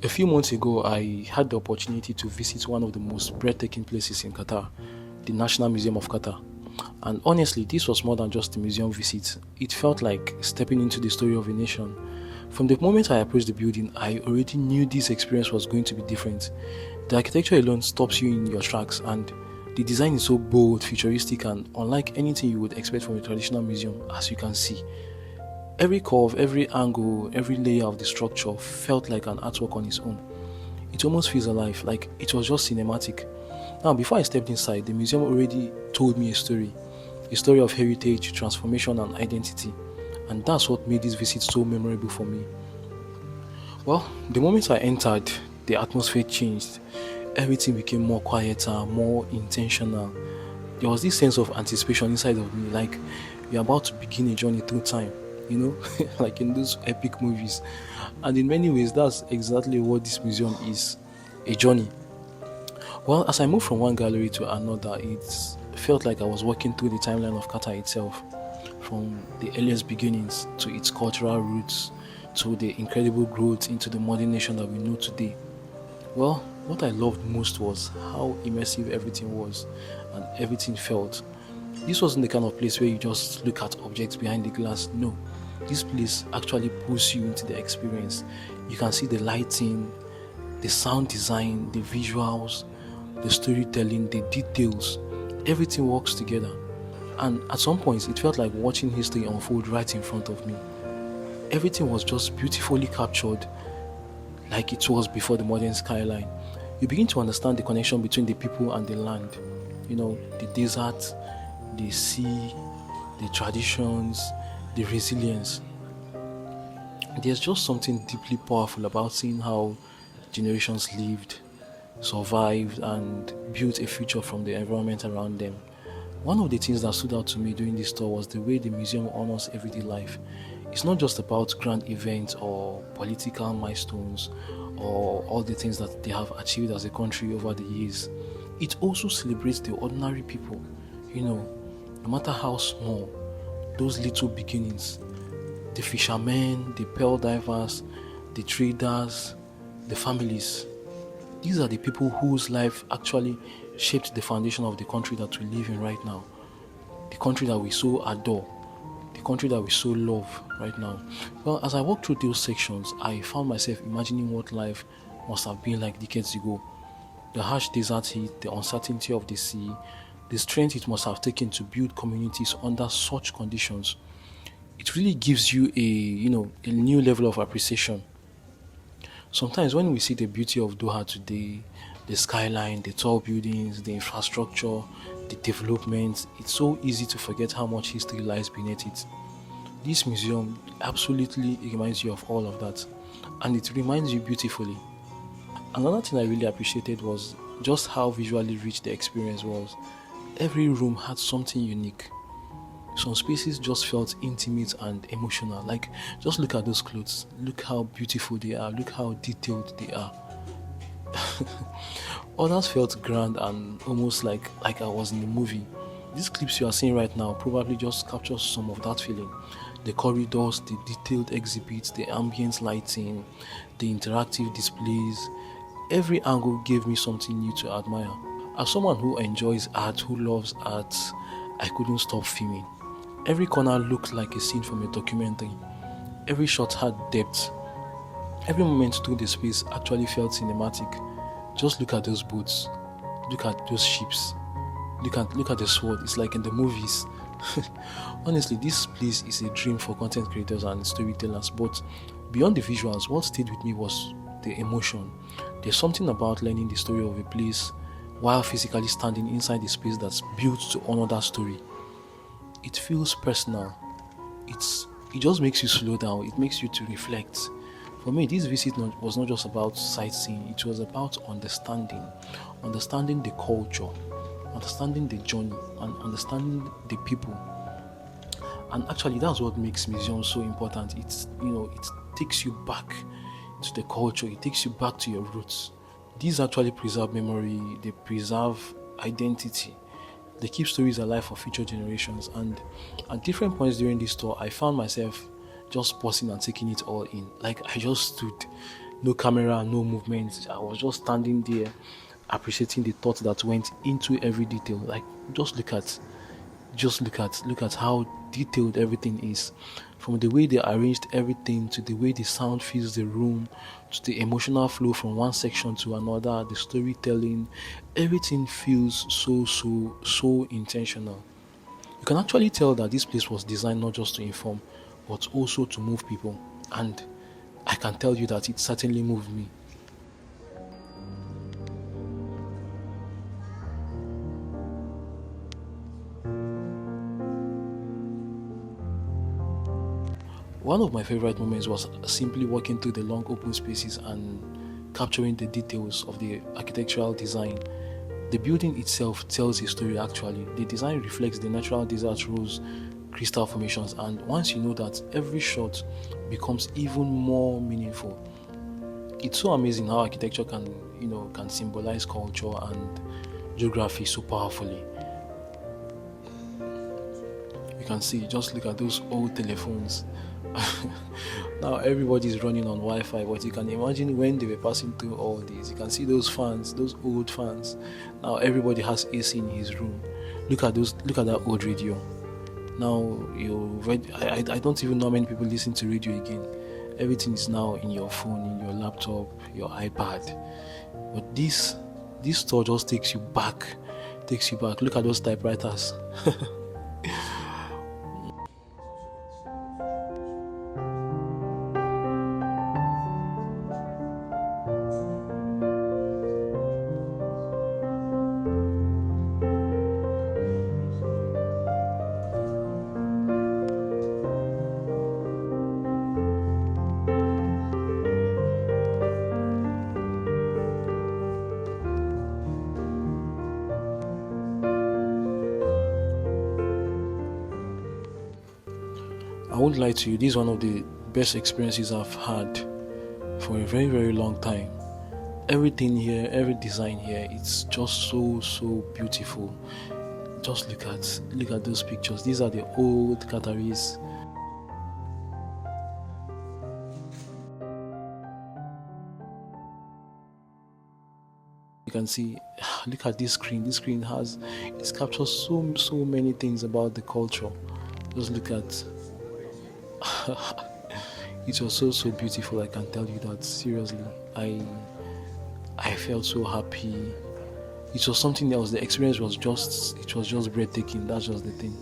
A few months ago, I had the opportunity to visit one of the most breathtaking places in Qatar, the National Museum of Qatar. And honestly, this was more than just a museum visit. It felt like stepping into the story of a nation. From the moment I approached the building, I already knew this experience was going to be different. The architecture alone stops you in your tracks, and the design is so bold, futuristic, and unlike anything you would expect from a traditional museum, as you can see. Every curve, every angle, every layer of the structure felt like an artwork on its own. It almost feels alive, like it was just cinematic. Now, before I stepped inside, the museum already told me a story of heritage, transformation, and identity. And that's what made this visit so memorable for me. Well, the moment I entered, the atmosphere changed. Everything became more quieter, more intentional. There was this sense of anticipation inside of me, like we're about to begin a journey through time, you know, like in those epic movies. And in many ways, that's exactly what this museum is, a journey. Well, as I moved from one gallery to another, it felt like I was walking through the timeline of Qatar itself, from the earliest beginnings to its cultural roots to the incredible growth into the modern nation that we know today. Well, what I loved most was how immersive everything was and everything felt. This wasn't the kind of place where you just look at objects behind the glass. No, this place actually pulls you into the experience. You can see the lighting, the sound design, the visuals, the storytelling, the details. Everything works together. And at some points, it felt like watching history unfold right in front of me. Everything was just beautifully captured, like it was before the modern skyline. You begin to understand the connection between the people and the land. You know, the desert, the sea, the traditions, the resilience. There's just something deeply powerful about seeing how generations lived, survived, and built a future from the environment around them. One of the things that stood out to me during this tour was the way the museum honors everyday life. It's not just about grand events or political milestones or all the things that they have achieved as a country over the years. It also celebrates the ordinary people, you know, no matter how small, those little beginnings. The fishermen, the pearl divers, the traders, the families. These are the people whose life actually shaped the foundation of the country that we live in right now. The country that we so adore, the country that we so love right now. Well, as I walked through those sections, I found myself imagining what life must have been like decades ago. The harsh desert heat, the uncertainty of the sea, the strength it must have taken to build communities under such conditions. It really gives you a new level of appreciation. Sometimes when we see the beauty of Doha today, the skyline, the tall buildings, the infrastructure, the development, it's so easy to forget how much history lies beneath it. This museum absolutely reminds you of all of that, and it reminds you beautifully. Another thing I really appreciated was just how visually rich the experience was. Every room had something unique. Some spaces just felt intimate and emotional. Like, just look at those clothes. Look how beautiful they are. Look how detailed they are. Others felt grand and almost like I was in a movie. These clips you are seeing right now probably just capture some of that feeling. The corridors, the detailed exhibits, the ambient lighting, the interactive displays. Every angle gave me something new to admire. As someone who enjoys art, who loves art, I couldn't stop filming. Every corner looked like a scene from a documentary. Every shot had depth. Every moment through the space actually felt cinematic. Just look at those boats. Look at those ships. Look at the sword. It's like in the movies. Honestly, this place is a dream for content creators and storytellers. But beyond the visuals, what stayed with me was the emotion. There's something about learning the story of a place while physically standing inside a space that's built to honor that story. It feels personal. It just makes you slow down. It makes you to reflect. For me, this visit was not just about sightseeing. It was about understanding the culture, understanding the journey, and understanding the people. And actually, that's what makes museums so important. It takes you back to the culture. It takes you back to your roots. These actually preserve memory. They preserve identity. They keep stories alive for future generations. And at different points during this tour, I found myself just pausing and taking it all in. Like, I just stood, no camera, no movement. I was just standing there appreciating the thought that went into every detail. Like, just look at how detailed everything is, from the way they arranged everything to the way the sound fills the room, to the emotional flow from one section to another, the storytelling. Everything feels so intentional. You can actually tell that this place was designed not just to inform but also to move people, and I can tell you that it certainly moved me. One of my favorite moments was simply walking through the long open spaces and capturing the details of the architectural design. The building itself tells a story actually. The design reflects the natural desert rose crystal formations, and once you know that, every shot becomes even more meaningful. It's so amazing how architecture can symbolize culture and geography so powerfully. You can see, just look at those old telephones. Now everybody's running on Wi-Fi, but you can imagine when they were passing through all these. You can see those fans, those old fans. Now everybody has AC in his room. Look at that old radio. Now I don't even know how many people listen to radio again. Everything is now in your phone, in your laptop, your iPad. But this store just takes you back. Takes you back. Look at those typewriters. I won't lie to you, this is one of the best experiences I've had for a very long time. Everything here, every design here, it's just so beautiful. Just look at those pictures. These are the old Qataris. You can see, look at this screen. This screen has it captures so many things about the culture. Just look at it was so beautiful. I can tell you that seriously. I felt so happy. It was something else. The experience was just breathtaking. That's just the thing.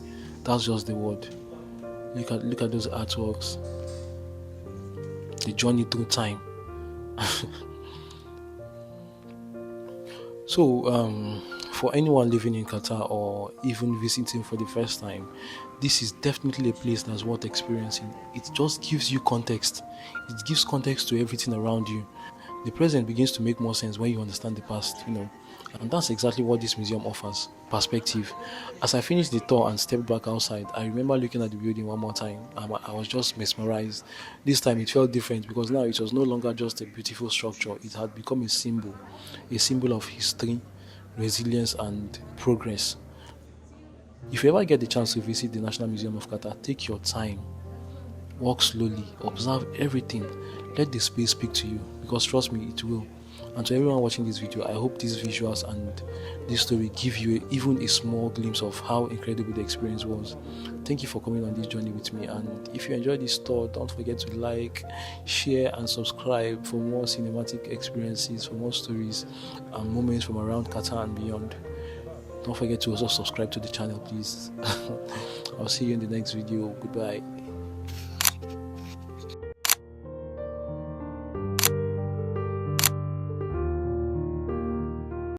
That's just the word. Look at those artworks. The journey through time. So, for anyone living in Qatar or even visiting for the first time, this is definitely a place that's worth experiencing. It just gives you context. It gives context to everything around you. The present begins to make more sense when you understand the past. And that's exactly what this museum offers: perspective. As I finished the tour and stepped back outside, I remember looking at the building one more time. I was just mesmerized. This time it felt different because now it was no longer just a beautiful structure, it had become a symbol of history, resilience, and progress. If you ever get the chance to visit the National Museum of Qatar, take your time, walk slowly, observe everything, let the space speak to you, because trust me, it will. And to everyone watching this video, I hope these visuals and this story give you even a small glimpse of how incredible the experience was. Thank you for coming on this journey with me, and if you enjoyed this tour, don't forget to like, share and subscribe for more cinematic experiences, for more stories and moments from around Qatar and beyond. Don't forget to also subscribe to the channel, please. I'll see you in the next video. Goodbye.